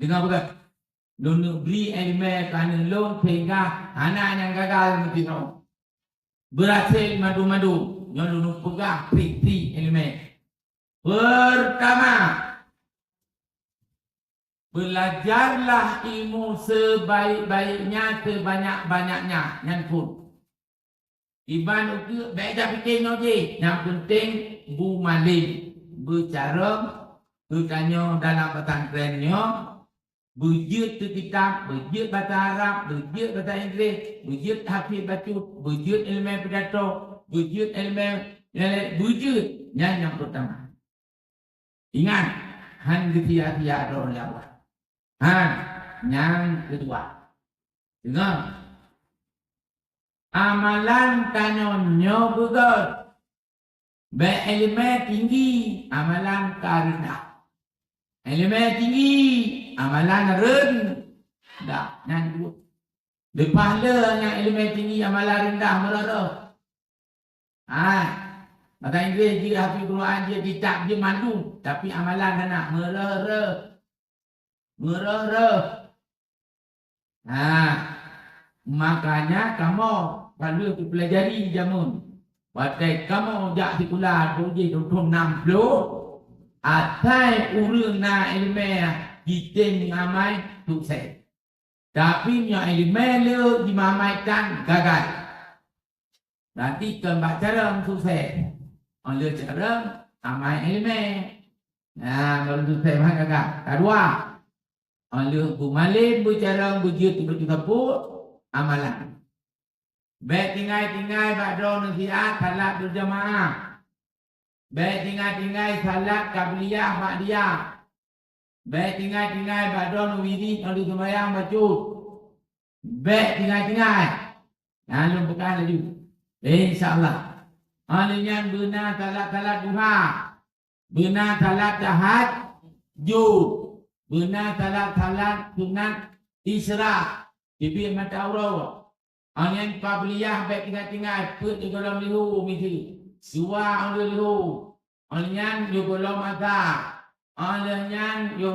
Dengar bukan? Lu beri elemen kerana lu sehingga anak yang gagal mesti tahu. Berhasil madu-madu. Yang lu pegang 3 elemen. Pertama, belajarlah ilmu sebaik-baiknya, sebanyak-banyaknya. Yang pun. Iban itu baca fikirnya je. Yang penting Bu Malim bercara bertanya dalam pesantrennya, berjut tu kitab, berjut bahasa Arab, berjut bahasa Inggeris, berjut hafiz bacut, berjut ilmu pidato, berjut ilmu berjut yang pertama. Ingat, han sia-sia orang lewat. Han yang kedua. Dengar. Amalan kanonnya betul. Berilmu tinggi, amalan rendah. Ilmu tinggi, amalan rendah. Yang kedua. Lepas yang ilmu tinggi, amalan rendah merata. Bahasa Inggeris dia hafiz Quran, dia kitab, dia mandu. Tapi amalan dah nak merara. Makanya kamu perlu pelajari jamun. Waktu kamu jak sekolah uji tuntun 60 atai urang na ilmu kita mengamai sukses. Tapi yang ilmu le dimamaikan gagal. Nanti kembali cara sukses. Oleh cara amai ilmu. Baru sukses mana gagal. Kedua, oleh Bu Malim bercara berjut betul-betul amalan. Baik tinggal ba'da nasihat salat berjamaah. Baik tinggal salat qabliyah ba'diyah. Baik tinggal ba'da wirid oleh sembahyang bacut. Baik tinggal. Lalu bukan lagi. InsyaAllah. Alihnya benar salat duha. Benar salat tahajud. Benar salat sunat isra'. Bibir mata aurat. Yang qabliyah baik tinggal put di dalam lihu mesti. Suwa oleh lihu. Yang yo golong mata. Yang yo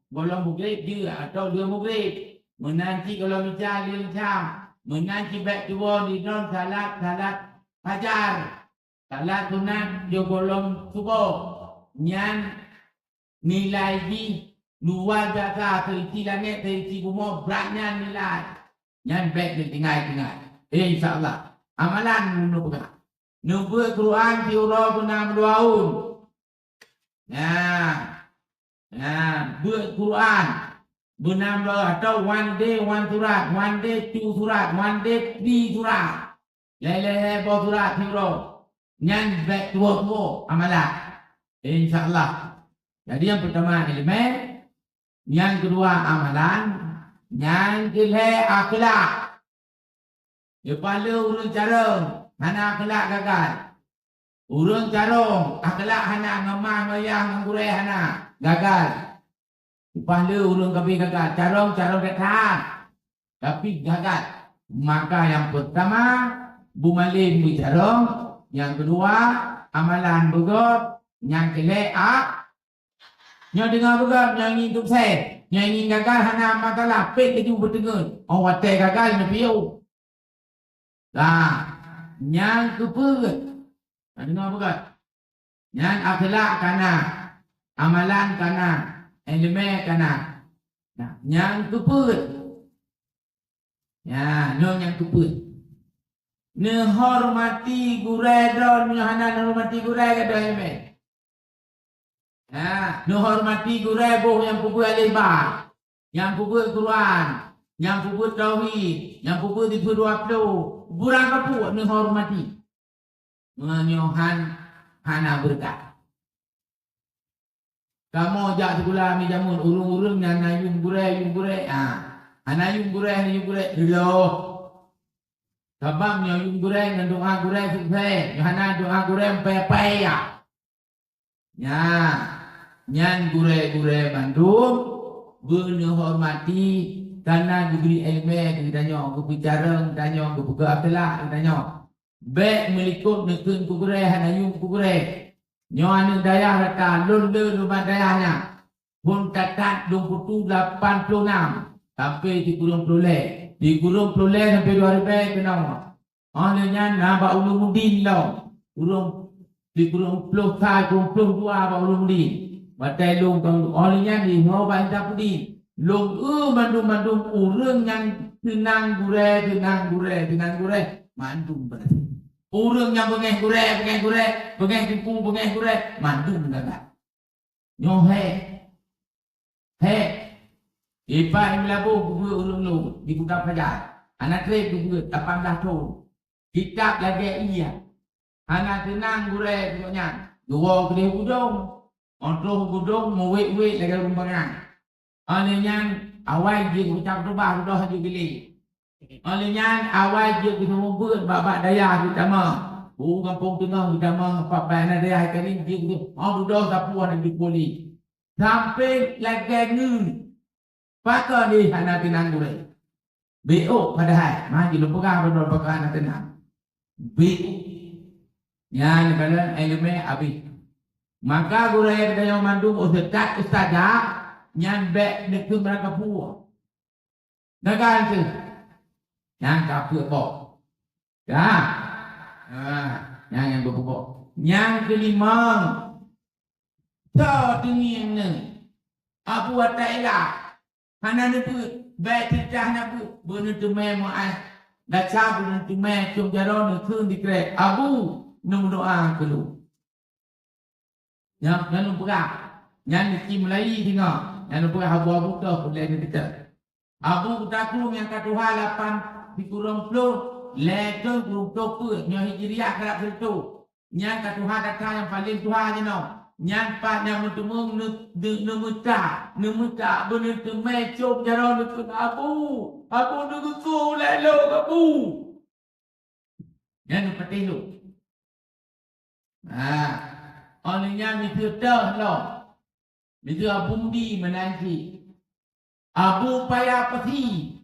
golong bukit dia atau dia bukit. Menanti kalau bicara dia macam. Menanti baik tua di dalam salat fajar. Salat sunat yo golong subuh. Yang nilai di luar biasa terisi langit terisi bumi beratnya nilai. Yang baik dia tinggal. InsyaAllah. Amalan menubah. Nubah Quran tiura guna berdoaun. Buat Quran. Guna berdoa atau one day one surat. One day 2 surat. One day 3 surat. Leleh surat tiura. Yang baik tua amalan. InsyaAllah. Jadi yang pertama elemen. Yang kedua amalan. Yang ketiga akhlak. Kepala urang carung, hana akhlak gagal. Urang carung, akhlak hana ngemah ngoyah ngureh hana gagal. Kepala urang kabeh gagal, carung dekat. Tapi gagal. Maka yang pertama Bu Malim bercarung, yang kedua amalan begot, yang ketiga yang dengar begot, yang hidup saya. Yang ingin gagal hana masalah pek lagi bertengah. Orang watai gagal nak piu. Yang keput. Dengar bukan? Yang akhlak kana. Amalan kana. Elemen kana. Yang keput. Yang keput. Nehormati gurai don. Hana nehormati gurai kada elemen. Nehormati gurai boh yang pukul alibah, yang pukul Quran, yang pukul tauhid, yang pukul di berwaktu, burang kapuk nehormati. Menyohan hana berkat. Kamu jak sekolah mi jamun urung-urung yang yung gurai. Hana yung gurai loh. Sebab yung gurai dengan doa gurai sukses. Hana doa gurai pai ya. Yang gure-gure Bandung berhormati karena diberi ilmu ditanya, berbicara ditanya, berbuka akhlak ditanya. Baik melikut nekun kugure hanayung kugure. Nyo anu daya rata lun rumah dayanya. pun tatat 26 sampai di kurung Peroleh. Di kurung Peroleh sampai 2000 kenal. Olehnya naba ulumudin lah. Di kurung Peluh Thai, kurung Peluh 2 ba ulumudin. Batai long kang olehnya di ngobat tapudi. Long mandum urang yang tenang gure. Mandum berarti. Urang yang bengeh tipu, mandum dah. Nyohe. Ipa imlabu gua urung di buka pajar. Anak trip gua 18 tahun. Kitab lagi iya. Anak tenang gure punya. Dua gede gudong. Ontro gudong mewek lagi rumbangan. Alenya awal dia ucap rubah sudah haji beli. Alenya awal dia kita ngumpul babak daya kita mah. Kampung tengah kita mah pak bayan daya kali dia sudah sapuan di poli. Sampai lagi ngun. Pakar di anak tenang gure. BO padahal maju lupa berapa anak tenang. BO. Yang kalian elemen habis. Maka gure yang mandung ustaz nyambe nekung mereka puas. Nakan tu. Yang kapur bok. Yang berbok. Yang kelima. Tak dingin ni. Abu Atailah. Hana ni pun. Baik cecah nak pun. Benar tu memang. Dah cabut nanti mai cum jaron ni keung dikrek. Abu. Nombor doa kelu. Yang jangan lupa. Yang dikim lagi tengok. Yang lupa abu-abu tu boleh kita. Abu taklum yang katuhal 8 dikurung 10. Letung kurung topur. Yang hijriah kerap situ. Yang katuhal data yang paling tuhan je no. Yang pat yang mentemung nemuta benar temai cum jaron ni pun abu nunggu lalu abu. Yang lupa telu. Olehnya mitu dah lo. Mitu abundi menanti. Abu payah peti.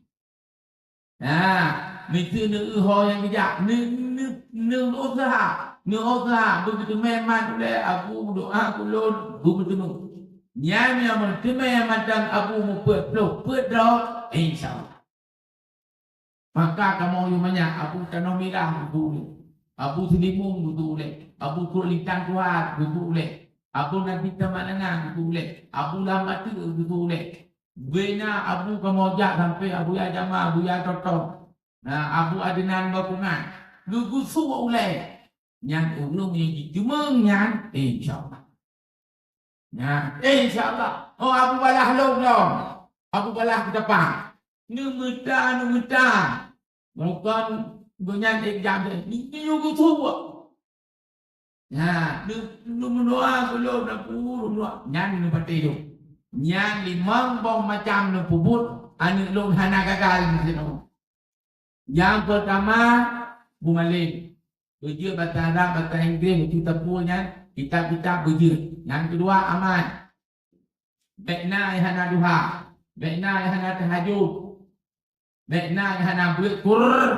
Mitu ho yang bijak. Usaha. Begitu memang oleh abu doa kulon. Begitu yang mentemai macam abu mupet dah. InsyaAllah. Maka kamu yang banyak abu tanah merah dulu. Abu selimung dulu. Abu kurlitan kuat dulu. Abu nanti teman-teman dulu. Abu lama tu dulu. Bina abu kemojak sampai abu ya jama, abu ya toto. Abu adenan bakungan. Lugu suwa ulai. Yang ulung yang dijumengnya. InsyaAllah. InsyaAllah. Oh abu balah long. Abu balah ke depan. Numita. Bukan bunyan exam ni juga suwa. Doa belum nak puru nyan ni pati tu. Nyan limang bong macam ni pubut anu long hana gagal ni tu. Yang pertama bumalin. Berjaya bahasa Arab, bahasa Inggeris, kita punya kitab-kitab berjaya. Yang kedua aman. Baikna yang hana duha. Baikna yang hana tahajud. Baikna yang hana Quran.